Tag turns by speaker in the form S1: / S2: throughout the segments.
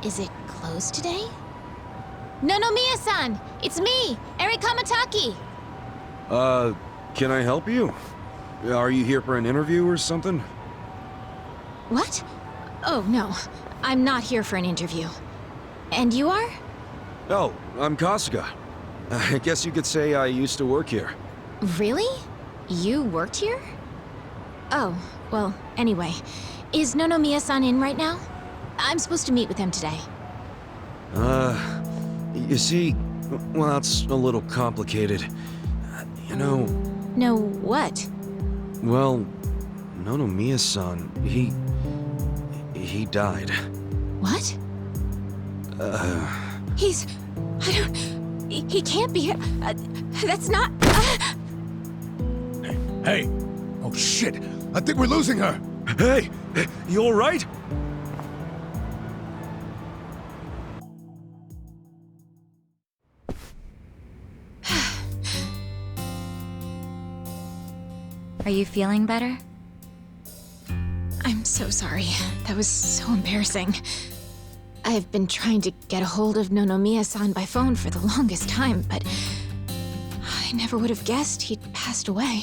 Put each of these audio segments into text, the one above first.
S1: Is it closed today? Nonomiya-san! It's me, Eri Kamataki!
S2: Can I help you? Are you here for an interview or something?
S1: What? Oh, no. I'm not here for an interview. And you are?
S2: Oh, I'm Kasuga. I guess you could say I used to work here.
S1: Really? You worked here? Oh, well, anyway. Is Nonomiya-san in right now? I'm supposed to meet with him today.
S2: You see, well, it's a little complicated. You know...
S1: No, what?
S2: Well, Nonomiya-san, he died.
S1: What? He's... I don't... He can't be... that's not...
S3: Hey! Oh shit! I think we're losing her!
S2: Hey! You alright?
S4: Are you feeling better?
S1: I'm so sorry. That was so embarrassing. I've been trying to get a hold of Nonomiya-san by phone for the longest time, but... I never would have guessed he'd passed away.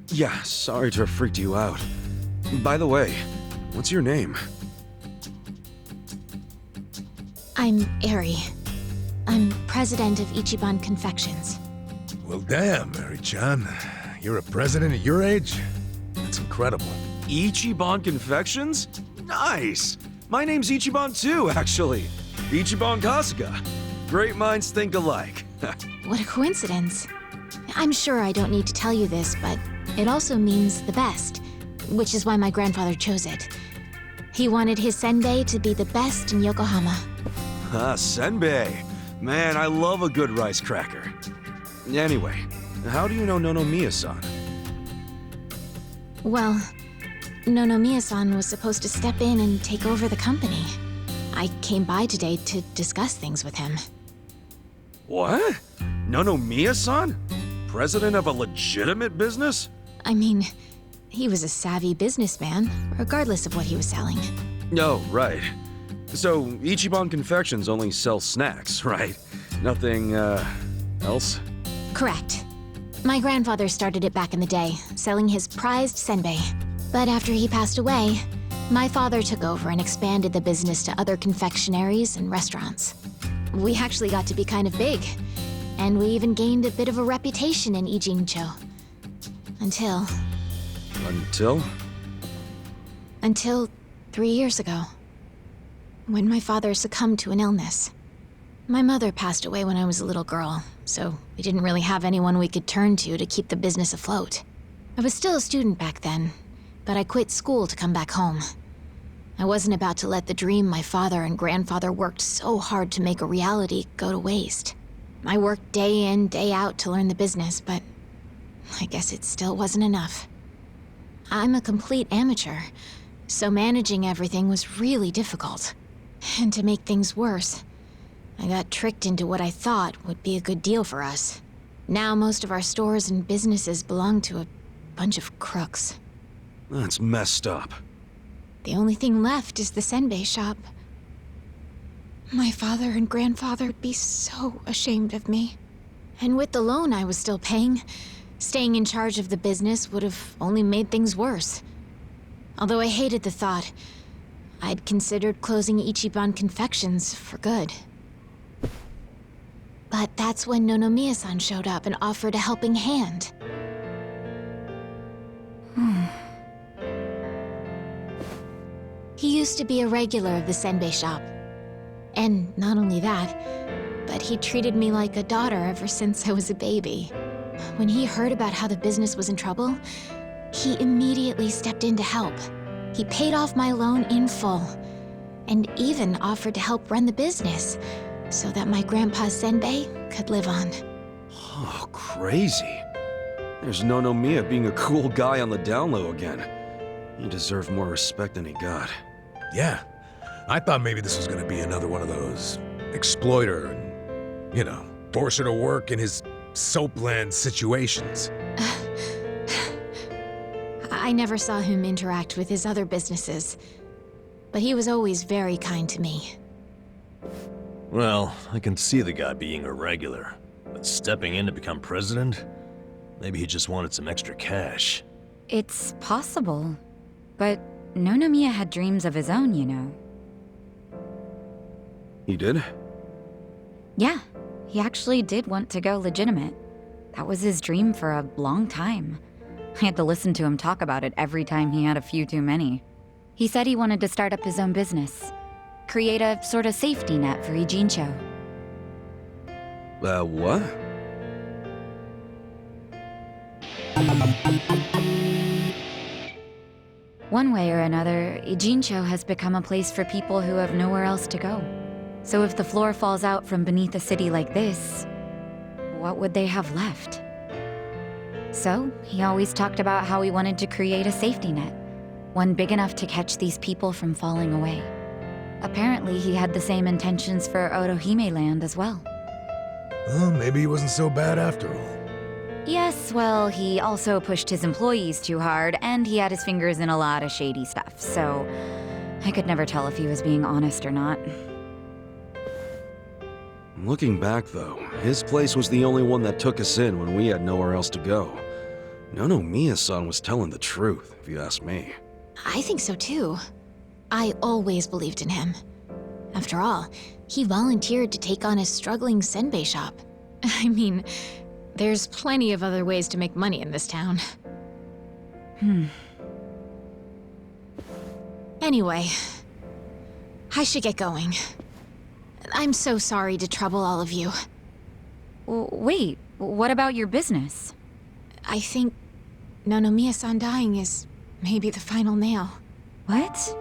S2: Yeah, sorry to have freaked you out. By the way, what's your name?
S1: I'm Eri. I'm president of Ichiban Confections.
S3: Well damn, Mary-chan. You're a president at your age? That's incredible.
S2: Ichiban Confections? Nice! My name's Ichiban too, actually. Ichiban Kasuga. Great minds think alike.
S1: What a coincidence. I'm sure I don't need to tell you this, but it also means the best, which is why my grandfather chose it. He wanted his senbei to be the best in Yokohama.
S2: Ah, senbei. Man, I love a good rice cracker. Anyway, how do you know Nonomiya-san?
S1: Well, Nonomiya-san was supposed to step in and take over the company. I came by today to discuss things with him.
S2: What? Nonomiya-san? President of a legitimate business?
S1: I mean, he was a savvy businessman, regardless of what he was selling.
S2: Oh, right. So, Ichiban Confections only sells snacks, right? Nothing, else?
S1: Correct. My grandfather started it back in the day, selling his prized senbei. But after he passed away, my father took over and expanded the business to other confectionaries and restaurants. We actually got to be kind of big, and we even gained a bit of a reputation in Ijincho. Until... Until 3 years ago, when my father succumbed to an illness. My mother passed away when I was a little girl, so we didn't really have anyone we could turn to keep the business afloat. I was still a student back then, but I quit school to come back home. I wasn't about to let the dream my father and grandfather worked so hard to make a reality go to waste. I worked day in, day out to learn the business, but I guess it still wasn't enough. I'm a complete amateur, so managing everything was really difficult. And to make things worse, I got tricked into what I thought would be a good deal for us. Now most of our stores and businesses belong to a bunch of crooks.
S2: That's messed up.
S1: The only thing left is the senbei shop. My father and grandfather would be so ashamed of me. And with the loan I was still paying, staying in charge of the business would have only made things worse. Although I hated the thought, I'd considered closing Ichiban Confections for good. But that's when Nonomiya-san showed up and offered a helping hand. He used to be a regular of the senbei shop. And not only that, but he treated me like a daughter ever since I was a baby. When he heard about how the business was in trouble, he immediately stepped in to help. He paid off my loan in full, and even offered to help run the business, so that my grandpa's senbei could live on.
S2: Oh, crazy. There's Nonomiya being a cool guy on the down low again. He deserved more respect than he got.
S3: Yeah. I thought maybe this was gonna be another one of those exploiter and, you know, force her to work in his soapland situations.
S1: I never saw him interact with his other businesses, but he was always very kind to me.
S5: Well, I can see the guy being irregular, but stepping in to become president? Maybe he just wanted some extra cash.
S4: It's possible. But Nonomiya had dreams of his own, you know.
S2: He did?
S4: Yeah, he actually did want to go legitimate. That was his dream for a long time. I had to listen to him talk about it every time he had a few too many. He said he wanted to start up his own business. Create a sort of safety net for Ijincho.
S2: What?
S4: One way or another, Ijincho has become a place for people who have nowhere else to go. So if the floor falls out from beneath a city like this, what would they have left? So, he always talked about how he wanted to create a safety net, one big enough to catch these people from falling away. Apparently, he had the same intentions for Orohime Land as well.
S3: Well, maybe he wasn't so bad after all.
S4: Yes, well, he also pushed his employees too hard, and he had his fingers in a lot of shady stuff, so I could never tell if he was being honest or not.
S2: Looking back, though, his place was the only one that took us in when we had nowhere else to go. Nonomiya-san was telling the truth, if you ask me.
S1: I think so too. I always believed in him. After all, he volunteered to take on a struggling senbei shop. I mean, there's plenty of other ways to make money in this town. Anyway, I should get going. I'm so sorry to trouble all of you.
S4: Wait, what about your business?
S1: I think Nonomiya-san dying is maybe the final nail.
S4: What?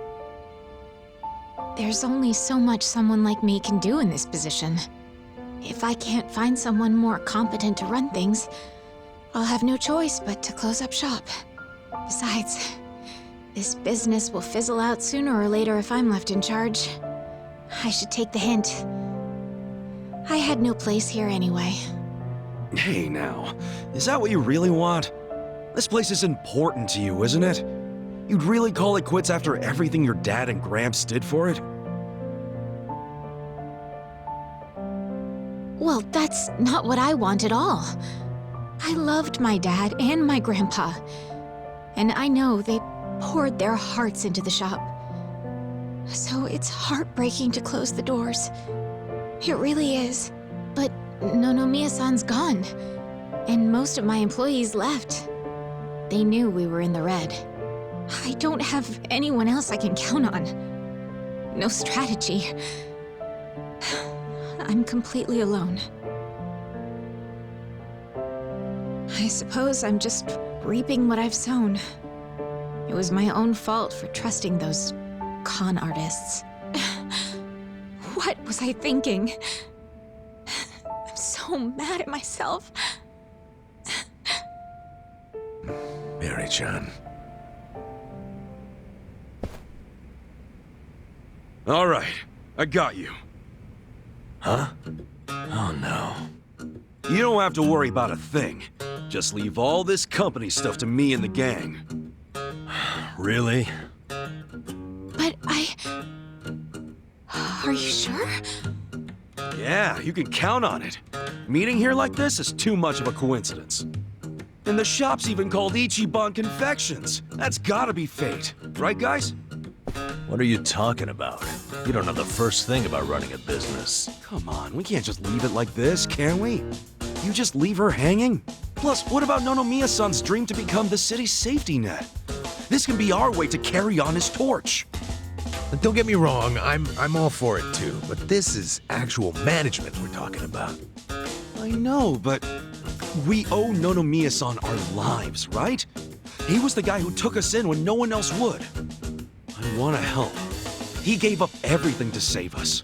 S1: There's only so much someone like me can do in this position. If I can't find someone more competent to run things, I'll have no choice but to close up shop. Besides, this business will fizzle out sooner or later if I'm left in charge. I should take the hint. I had no place here anyway.
S2: Hey now, is that what you really want? This place is important to you, isn't it? You'd really call it quits after everything your dad and Gramps did for it?
S1: Well, that's not what I want at all. I loved my dad and my grandpa, and I know they poured their hearts into the shop. So it's heartbreaking to close the doors. It really is. But Nonomiya-san's gone, and most of my employees left. They knew we were in the red. I don't have anyone else I can count on. No strategy. I'm completely alone. I suppose I'm just reaping what I've sown. It was my own fault for trusting those con artists. What was I thinking? I'm so mad at myself.
S3: Mary-chan.
S2: All right, I got you.
S5: Huh? Oh no.
S2: You don't have to worry about a thing. Just leave all this company stuff to me and the gang.
S5: Really?
S1: But Are you sure?
S2: Yeah, you can count on it. Meeting here like this is too much of a coincidence. And the shop's even called Ichiban Confections. That's gotta be fate, right guys?
S5: What are you talking about? You don't know the first thing about running a business.
S2: Come on, we can't just leave it like this, can we? You just leave her hanging? Plus, what about Nonomiya-san's dream to become the city's safety net? This can be our way to carry on his torch.
S3: Don't get me wrong, I'm all for it too, but this is actual management we're talking about.
S2: I know, but we owe Nonomiya-san our lives, right? He was the guy who took us in when no one else would. I want to help. He gave up everything to save us.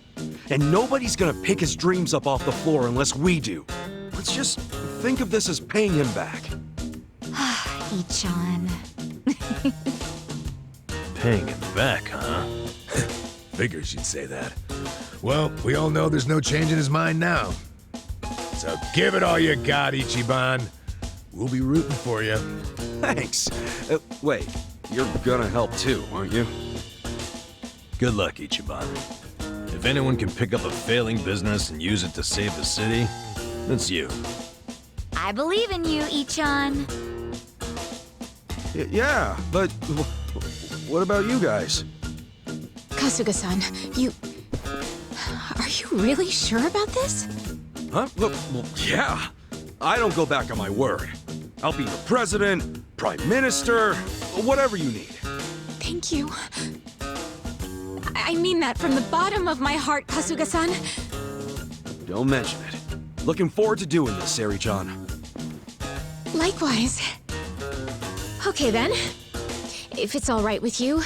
S2: And nobody's gonna pick his dreams up off the floor unless we do. Let's just think of this as paying him back.
S4: Ichan.
S5: Paying him back, huh?
S3: Figures you'd say that. Well, we all know there's no change in his mind now. So give it all you got, Ichiban. We'll be rooting for you.
S2: Thanks. Wait, you're gonna help too, aren't you?
S5: Good luck, Ichiban. If anyone can pick up a failing business and use it to save the city, it's you.
S4: I believe in you, Ichan.
S2: Yeah, but what about you guys?
S1: Kasuga-san, you... Are you really sure about this?
S2: Huh? Well, yeah. I don't go back on my word. I'll be your president, prime minister, whatever you need.
S1: Thank you. I mean that from the bottom of my heart, Kasuga-san.
S2: Don't mention it. Looking forward to doing this, Sari-chan.
S1: Likewise. Okay then. If it's all right with you,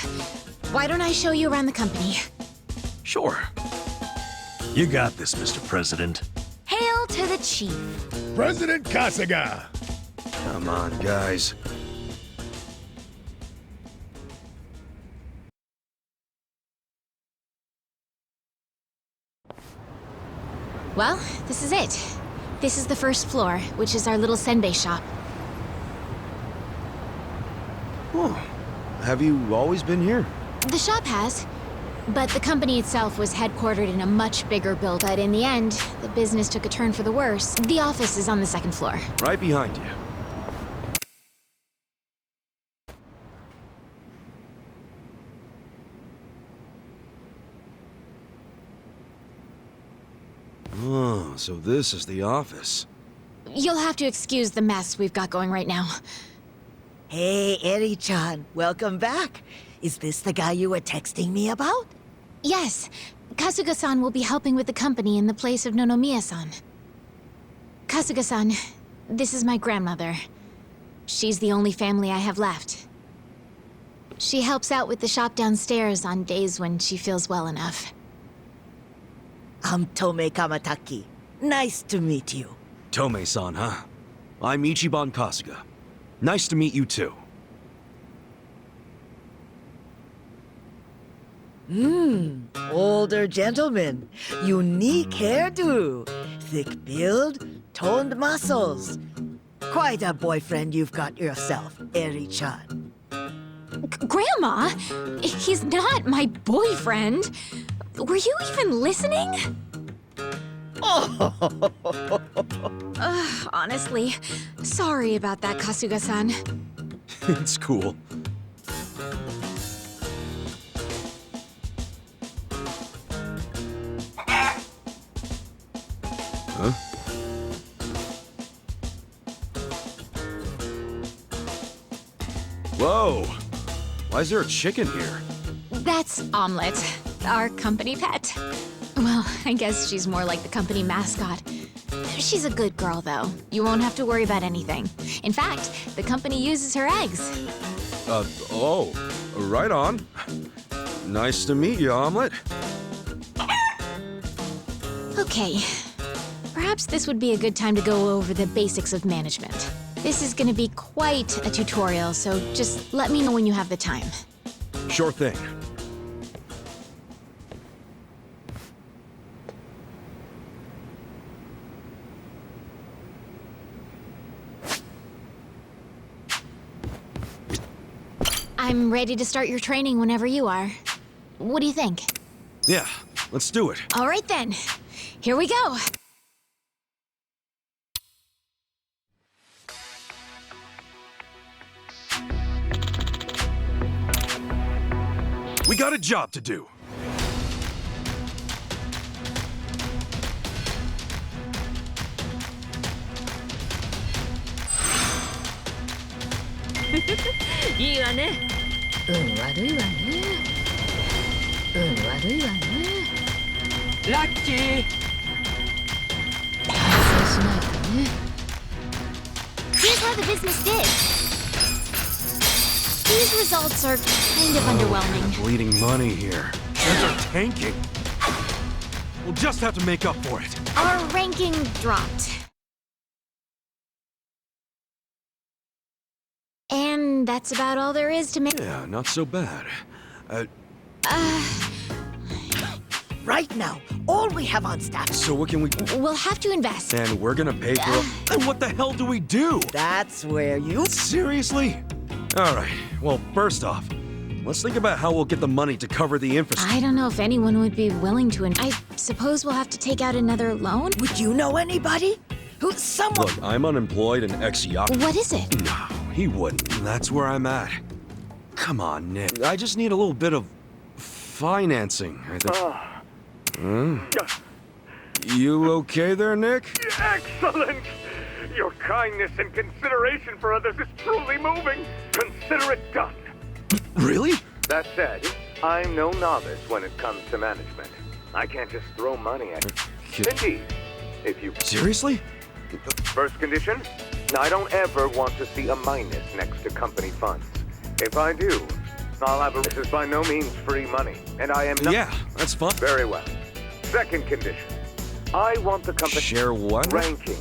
S1: why don't I show you around the company?
S2: Sure.
S5: You got this, Mr. President.
S4: Hail to the chief.
S3: President Kasuga!
S2: Come on, guys.
S1: Well, this is it. This is the first floor, which is our little senbei shop.
S2: Oh, have you always been here?
S1: The shop has, but the company itself was headquartered in a much bigger build. But in the end, the business took a turn for the worse. The office is on the second floor.
S2: Right behind you. Oh, so this is the office.
S1: You'll have to excuse the mess we've got going right now.
S6: Hey, Eri-chan, welcome back. Is this the guy you were texting me about?
S1: Yes, Kasuga-san will be helping with the company in the place of Nonomiya-san. Kasuga-san, this is my grandmother. She's the only family I have left. She helps out with the shop downstairs on days when she feels well enough.
S6: I'm Tome Kamataki. Nice to meet you.
S2: Tome-san, huh? I'm Ichiban Kasuga. Nice to meet you too.
S6: Older gentleman. Unique hairdo. Thick build, toned muscles. Quite a boyfriend you've got yourself, Eri-chan.
S1: Grandma? He's not my boyfriend. Were you even listening? Honestly, sorry about that, Kasuga-san.
S2: It's cool. Huh? Whoa! Why is there a chicken here?
S1: That's Omelette, our company pet. Well, I guess she's more like the company mascot. She's a good girl, though. You won't have to worry about anything. In fact, the company uses her eggs.
S2: Oh, right on. Nice to meet you, Omelette.
S1: Okay. Perhaps this would be a good time to go over the basics of management. This is gonna be quite a tutorial, so just let me know when you have the time.
S2: Sure thing.
S1: I'm ready to start your training whenever you are. What do you think?
S2: Yeah, let's do it.
S1: All right then. Here we go.
S2: We got a job to do.
S1: Here's how the business did. These results are kind of underwhelming.
S2: Bleeding money here. Shares are tanking. We'll just have to make up for it.
S1: Our ranking dropped. And that's about all there is to make.
S2: Yeah, not so bad.
S6: Right now, all we have on staff.
S2: So what can we...
S1: We'll have to invest.
S2: And we're gonna pay for... Then what the hell do we do?
S6: That's where you...
S2: Seriously? All right, well, first off, let's think about how we'll get the money to cover the infrastructure.
S1: I don't know if anyone would be willing to. I suppose we'll have to take out another loan?
S6: Would you know anybody? Someone...
S2: Look, I'm unemployed and ex-Yakuza.
S1: What is it?
S2: No, he wouldn't. That's where I'm at. Come on, Nick. I just need a little bit of financing, I think. You okay there, Nick?
S7: Excellent! Your kindness and consideration for others is truly moving. Consider it done.
S2: Really?
S7: That said, I'm no novice when it comes to management. I can't just throw money at it. Indeed, if you...
S2: Seriously?
S7: First condition, I don't ever want to see a minus next to company funds. If I do, I'll have a... This is by no means free money, and I am not...
S2: Yeah, that's fun.
S7: Very well. Second condition, I want the company...
S2: Share what?
S7: Ranking.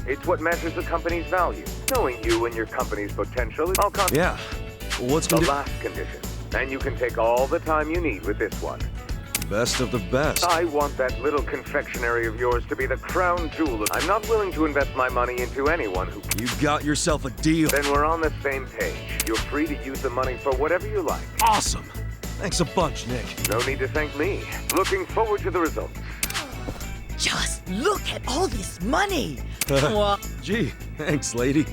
S7: It's what measures the company's value. Knowing you and your company's potential, I'll
S2: Yeah. What's
S7: the last condition. And you can take all the time you need with this one.
S2: Best of the best.
S7: I want that little confectionery of yours to be the crown jewel. I'm not willing to invest my money into anyone who...
S2: You got yourself a deal.
S7: Then we're on the same page. You're free to use the money for whatever you like.
S2: Awesome. Thanks a bunch, Nick.
S7: No need to thank me. Looking forward to the results.
S6: Just look at all this money! Well,
S2: Gee, thanks, lady.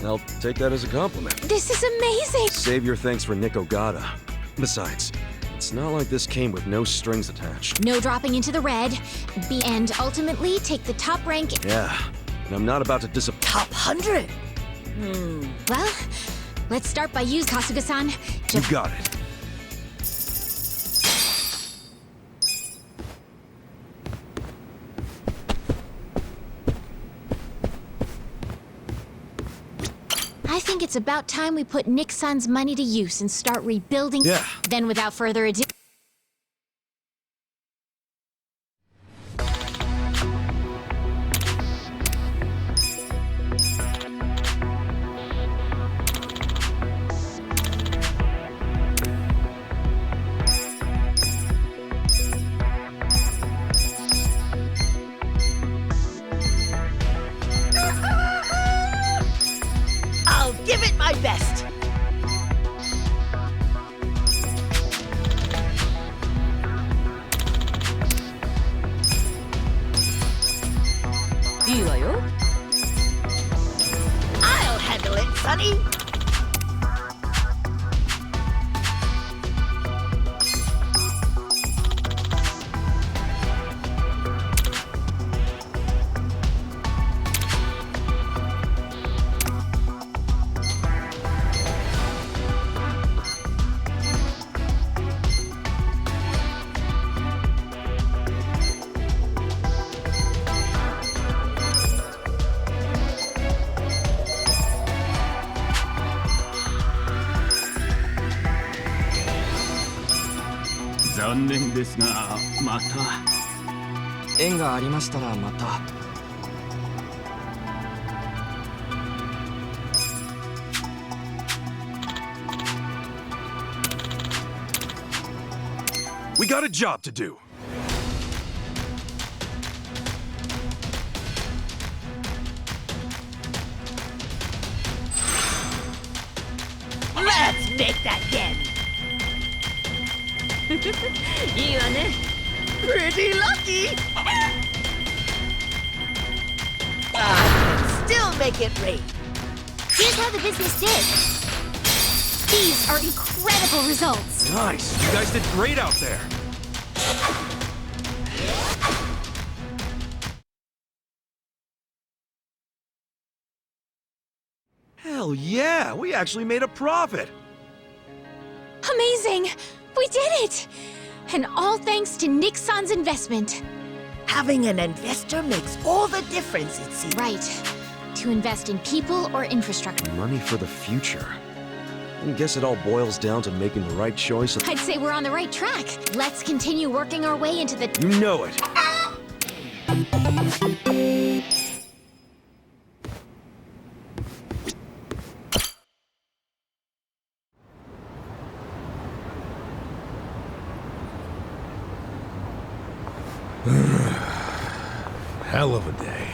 S2: I'll take that as a compliment.
S1: This is amazing!
S2: Save your thanks for Nick Ogata. Besides, it's not like this came with no strings attached.
S1: No dropping into the red. And ultimately take the top rank.
S2: Yeah, and I'm not about to disappoint.
S6: top 100!
S1: Well, let's start by using Kasuga-san.
S2: You got it.
S1: I think it's about time we put Nick-san's money to use and start rebuilding.
S2: Yeah.
S1: Then without further ado...
S6: I'll give it my best! I'll handle it, Sonny!
S2: We got a job to do.
S6: Let's make that yen! Pretty lucky! I can still make it rain!
S1: Here's how the business did. These are incredible results.
S2: Nice. You guys did great out there. Hell yeah, we actually made a profit.
S1: Amazing! We did it! And all thanks to Nick-san's investment.
S6: Having an investor makes all the difference, it seems.
S1: Right. To invest in people or infrastructure.
S2: Money for the future. I guess it all boils down to making the right choice.
S1: I'd say we're on the right track. Let's continue working our way into the...
S2: You know it.
S3: Hell of a day.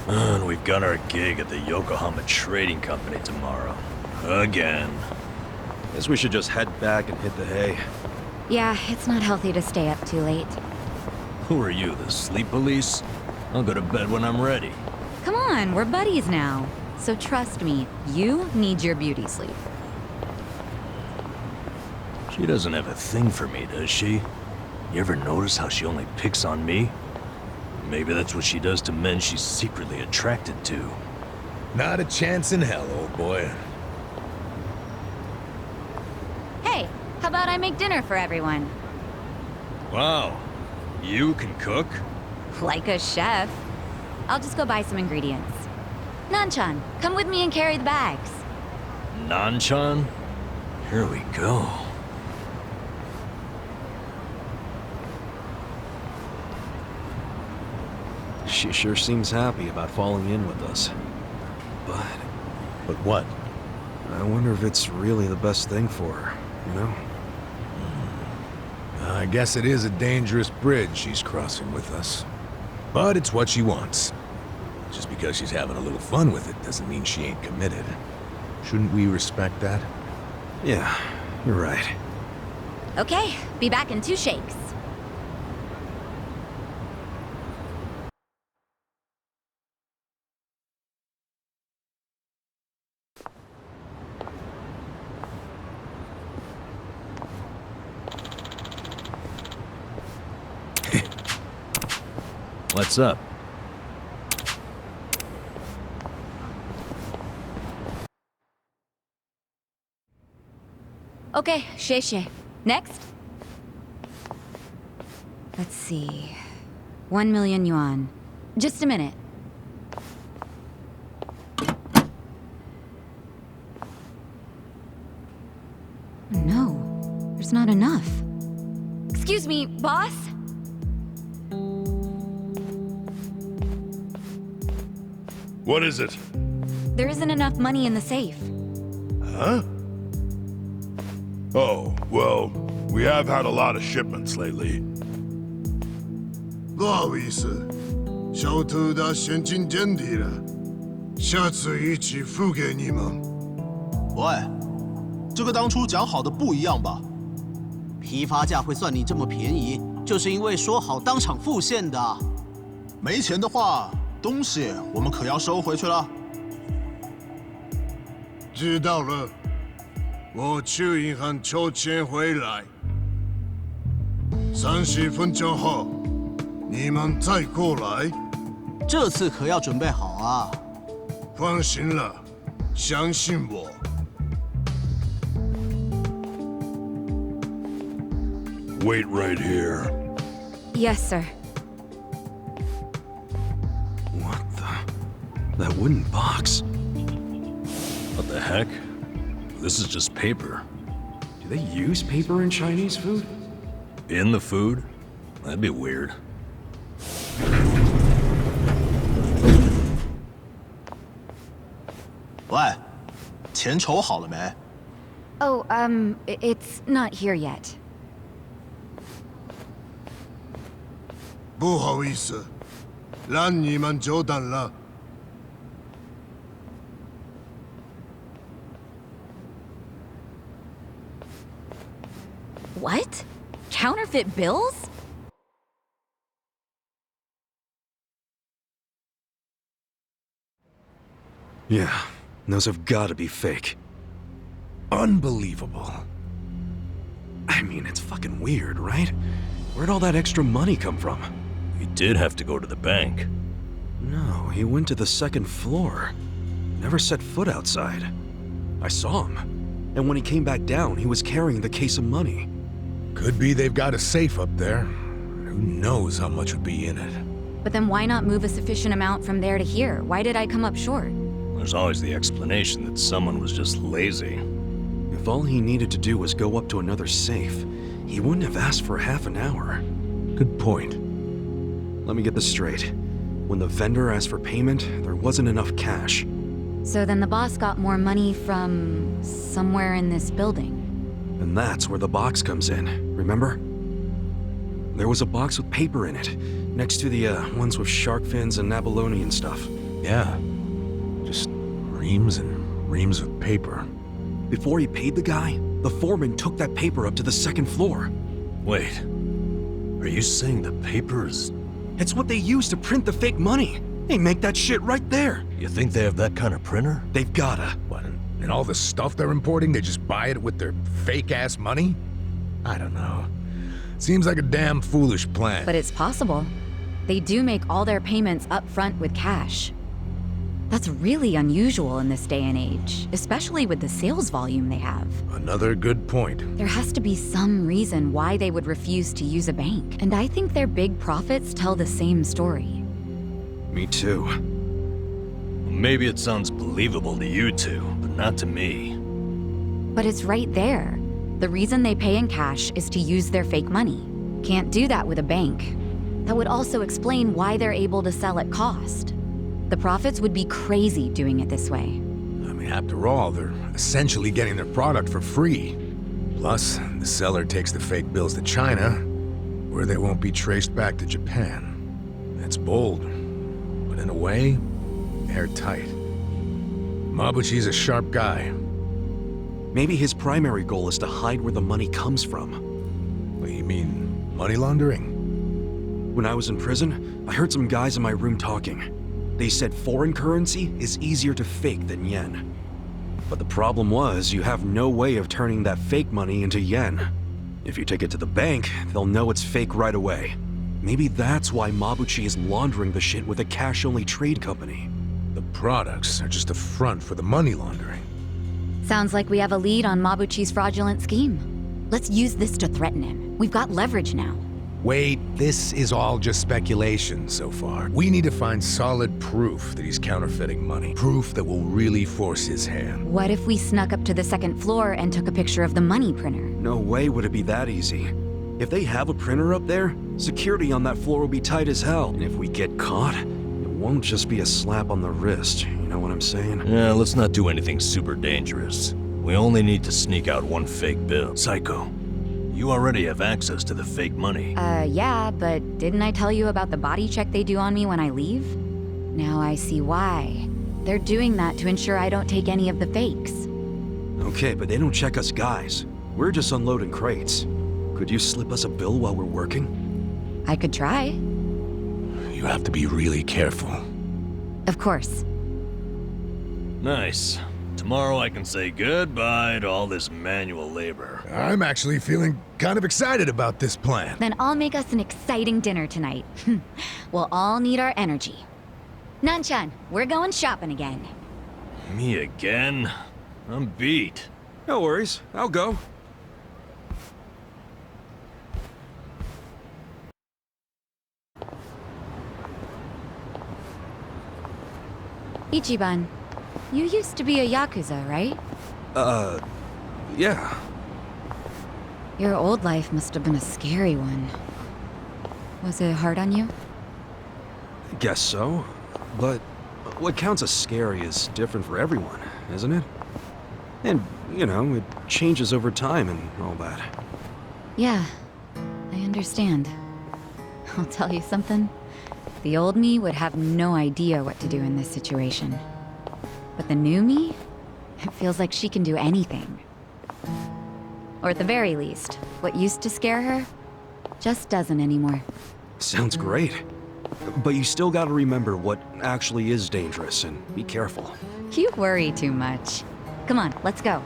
S5: And we've got our gig at the Yokohama Trading Company tomorrow. Again.
S2: Guess we should just head back and hit the hay.
S4: Yeah, it's not healthy to stay up too late.
S5: Who are you, the sleep police? I'll go to bed when I'm ready.
S4: Come on, we're buddies now. So trust me, you need your beauty sleep.
S5: She doesn't have a thing for me, does she? You ever notice how she only picks on me? Maybe that's what she does to men she's secretly attracted to.
S3: Not a chance in hell, old boy.
S4: Hey, how about I make dinner for everyone?
S5: Wow, you can cook?
S4: Like a chef. I'll just go buy some ingredients. Nanchan, come with me and carry the bags.
S5: Nanchan? Here we go.
S2: She sure seems happy about falling in with us.
S3: But what?
S2: I wonder if it's really the best thing for her, you know?
S3: I guess it is a dangerous bridge she's crossing with us. But it's what she wants. Just because she's having a little fun with it doesn't mean she ain't committed. Shouldn't we respect that?
S2: Yeah, you're right.
S4: Okay, be back in 2 shakes.
S5: What's up?
S4: Okay, Sheshe. Next? Let's see. 1 million yuan. Just a minute. No, there's not enough. Excuse me, boss?
S3: What is it?
S4: There isn't enough money in the safe.
S3: Huh? Oh, well, we have had a lot of shipments lately.
S8: 不好意思，小偷的现金见底了，下次一起付给你们。
S9: 喂，这个当初讲好的不一样吧？批发价会算你这么便宜，就是因为说好当场付现的。没钱的话，东西我们可要收回去了。
S8: 知道了，我去银行抽钱回来。30分钟后，你们再过来。
S9: 这次可要准备好啊！
S8: 放心了，相信我。
S3: Wait right here.
S4: Yes, sir.
S2: What the? That wooden box?
S5: What the heck? This is just paper.
S2: Do they use paper in Chinese food?
S5: In the food? That'd be weird.
S9: 喂，钱筹好了没？
S4: Oh, it's not here yet.
S8: 不好意思，让你们久等了。
S4: What? Counterfeit bills?
S2: Yeah, those have gotta be fake.
S3: Unbelievable.
S2: I mean, it's fucking weird, right? Where'd all that extra money come from?
S5: We did have to go to the bank.
S2: No, he went to the 2nd floor. Never set foot outside. I saw him. And when he came back down, he was carrying the case of money.
S3: Could be they've got a safe up there. Who knows how much would be in it?
S4: But then why not move a sufficient amount from there to here? Why did I come up short?
S5: There's always the explanation that someone was just lazy.
S2: If all he needed to do was go up to another safe, he wouldn't have asked for half an hour.
S3: Good point.
S2: Let me get this straight. When the vendor asked for payment, there wasn't enough cash.
S4: So then the boss got more money from somewhere in this building.
S2: And that's where the box comes in, remember? There was a box with paper in it, next to the ones with shark fins and abalone and stuff.
S3: Yeah. Just reams and reams of paper.
S2: Before he paid the guy, The foreman took that paper up to the second floor.
S5: Wait. Are you saying the paper is...
S2: It's what they use to print the fake money. They make that shit right there.
S5: You think they have that kind of printer?
S2: They've gotta.
S3: What, and all the stuff they're importing, they just buy it with their fake-ass money? I don't know. Seems like a damn foolish plan.
S4: But it's possible. They do make all their payments up front with cash. That's really unusual in this day and age, especially with the sales volume they have.
S3: Another good point.
S4: There has to be some reason why they would refuse to use a bank, and I think their big profits tell the same story.
S2: Me too.
S5: Maybe it sounds believable to you two, but not to me.
S4: But it's right there. The reason they pay in cash is to use their fake money. Can't do that with a bank. That would also explain why they're able to sell at cost. The profits would be crazy doing it this way.
S3: I mean, after all, they're essentially getting their product for free. Plus, the seller takes the fake bills to China, where they won't be traced back to Japan. That's bold, but in a way, airtight. Mabuchi's a sharp guy.
S2: Maybe his primary goal is to hide where the money comes from.
S3: What, you mean money laundering?
S2: When I was in prison, I heard some guys in my room talking. They said foreign currency is easier to fake than yen. But the problem was, you have no way of turning that fake money into yen. If you take it to the bank, they'll know it's fake right away. Maybe that's why Mabuchi is laundering the shit with a cash-only trade company.
S3: The products are just a front for the money laundering.
S4: Sounds like we have a lead on Mabuchi's fraudulent scheme. Let's use this to threaten him. We've got leverage now.
S3: Wait, this is all just speculation so far. We need to find solid proof that he's counterfeiting money. Proof that will really force his hand.
S4: What if we snuck up to the second floor and took a picture of the money printer?
S2: No way would it be that easy. If they have a printer up there, security on that floor will be tight as hell. And if we get caught, it won't just be a slap on the wrist. You know what I'm saying?
S5: Yeah, let's not do anything super dangerous. We only need to sneak out one fake bill. Psycho, you already have access to the fake money.
S4: Yeah, but didn't I tell you about the body check they do on me when I leave? Now I see why. They're doing that to ensure I don't take any of the fakes.
S2: Okay, but they don't check us guys. We're just unloading crates. Could you slip us a bill while we're working?
S4: I could try.
S3: You have to be really careful.
S4: Of course.
S5: Nice. Tomorrow I can say goodbye to all this manual labor.
S3: I'm actually feeling kind of excited about this plan.
S4: Then I'll make us an exciting dinner tonight. We'll all need our energy. Nanchan, we're going shopping again.
S5: Me again? I'm beat.
S2: No worries, I'll go.
S4: Ichiban, you used to be a Yakuza, right?
S2: Yeah.
S4: Your old life must have been a scary one. Was it hard on you?
S2: Guess so. But what counts as scary is different for everyone, isn't it? And, you know, it changes over time and all that.
S4: Yeah, I understand. I'll tell you something. The old me would have no idea what to do in this situation. But the new me? It feels like she can do anything. Or at the very least, what used to scare her just doesn't anymore.
S2: Sounds great. But you still gotta remember what actually is dangerous and be careful.
S4: You worry too much. Come on, let's go.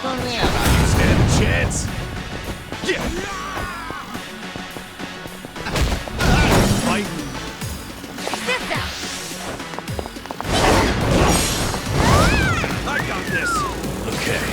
S3: Stand a chance. Yeah. Fight.
S2: I got this!
S5: Okay.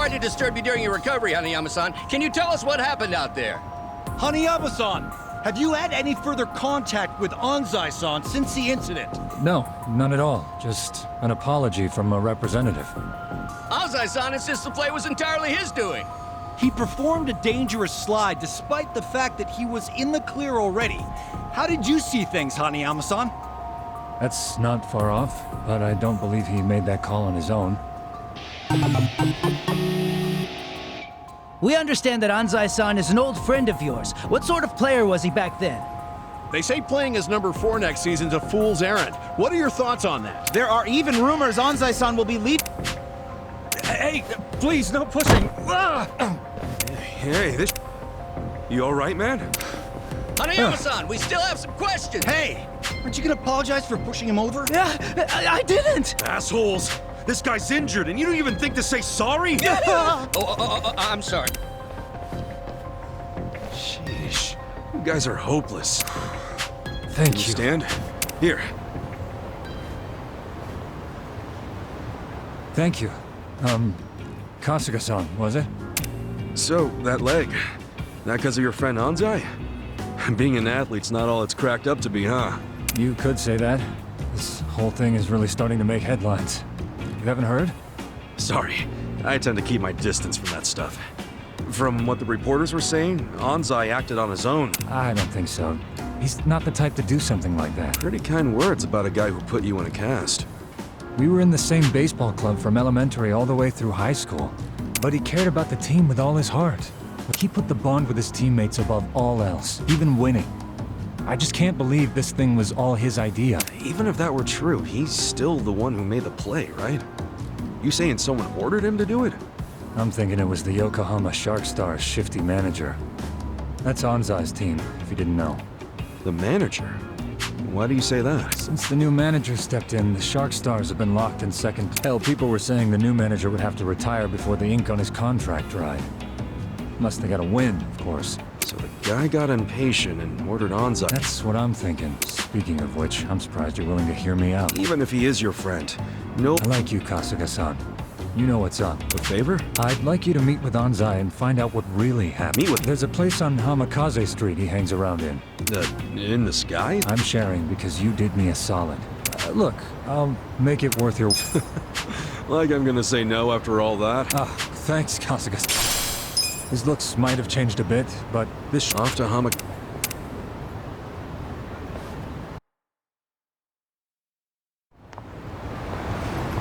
S10: Sorry to disturb you during your recovery, Hanayama-san. Can you tell us what happened out there?
S11: Hanayama-san, have you had any further contact with Anzai-san since the incident?
S12: No, none at all. Just an apology from a representative.
S10: Anzai-san insists the play was entirely his doing.
S11: He performed a dangerous slide despite the fact that he was in the clear already. How did you see things, Hanayama-san?
S12: That's not far off, but I don't believe he made that call on his own.
S13: We understand that Anzai-san is an old friend of yours. What sort of player was he back then?
S14: They say playing as number 4 next season's a fool's errand. What are your thoughts on that?
S11: There are even rumors Anzai-san will be lead. Hey, please, no pushing.
S2: Hey, this... You all right, man?
S10: Hanayama-san, we still have some questions.
S11: Hey, aren't you gonna apologize for pushing him over?
S13: Yeah, I didn't!
S2: Assholes! This guy's injured, and you don't even think to say sorry?
S10: I'm sorry.
S2: Sheesh. You guys are hopeless.
S12: Thank
S2: Can
S12: you.
S2: Stand? Here.
S12: Thank you. Kasuga-san, was it?
S2: So, that leg. That because of your friend Anzai? Being an athlete's not all it's cracked up to be, huh?
S12: You could say that. This whole thing is really starting to make headlines. You haven't heard?
S2: Sorry. I tend to keep my distance from that stuff. From what the reporters were saying, Anzai acted on his own.
S12: I don't think so. He's not the type to do something like that.
S2: Pretty kind words about a guy who put you in a cast.
S12: We were in the same baseball club from elementary all the way through high school. But he cared about the team with all his heart. He put the bond with his teammates above all else, even winning. I just can't believe this thing was all his idea.
S2: Even if that were true, he's still the one who made the play, right? You saying someone ordered him to do it?
S12: I'm thinking it was the Yokohama Shark Stars' shifty manager. That's Anzai's team, if you didn't know.
S2: The manager? Why do you say that?
S12: Since the new manager stepped in, the Shark Stars have been locked in second. Hell, people were saying the new manager would have to retire before the ink on his contract dried. Unless they got a win, of course.
S2: So the guy got impatient and ordered Anzai.
S12: That's what I'm thinking. Speaking of which, I'm surprised you're willing to hear me out.
S2: Even if he is your friend. No.
S12: I like you, Kasuga-san. You know what's up.
S2: A favor?
S12: I'd like you to meet with Anzai and find out what really happened.
S2: Meet with...
S12: There's a place on Hamikaze Street he hangs around in.
S2: In the sky?
S12: I'm sharing because you did me a solid. Look, I'll make it worth your...
S2: Like I'm gonna say no after all that?
S12: Thanks, Kasuga. His looks might have changed a bit, but this...
S2: Off to Hamikaze.